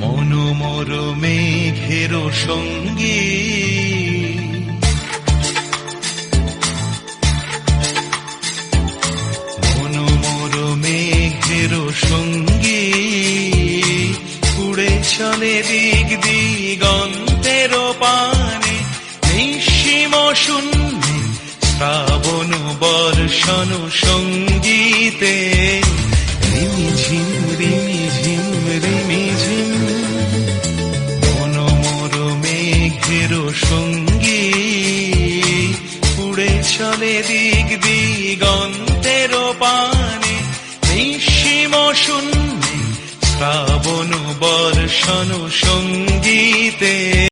মনোমর মেঘের সঙ্গী মনোমর মেঘের সঙ্গী উড়ে চলে দিক দিগন্তের পানে নিঃসীম শূন্যে শ্রাবণ বর্ষণ সঙ্গীতে রিমিঝিম রিমিঝিম রিমিঝিম মনোমর মেঘের সঙ্গী উড়ে চলে দিক দিগন্তের পানে নিঃসীম শূন্যে শ্রাবণ বর্ষণ সঙ্গী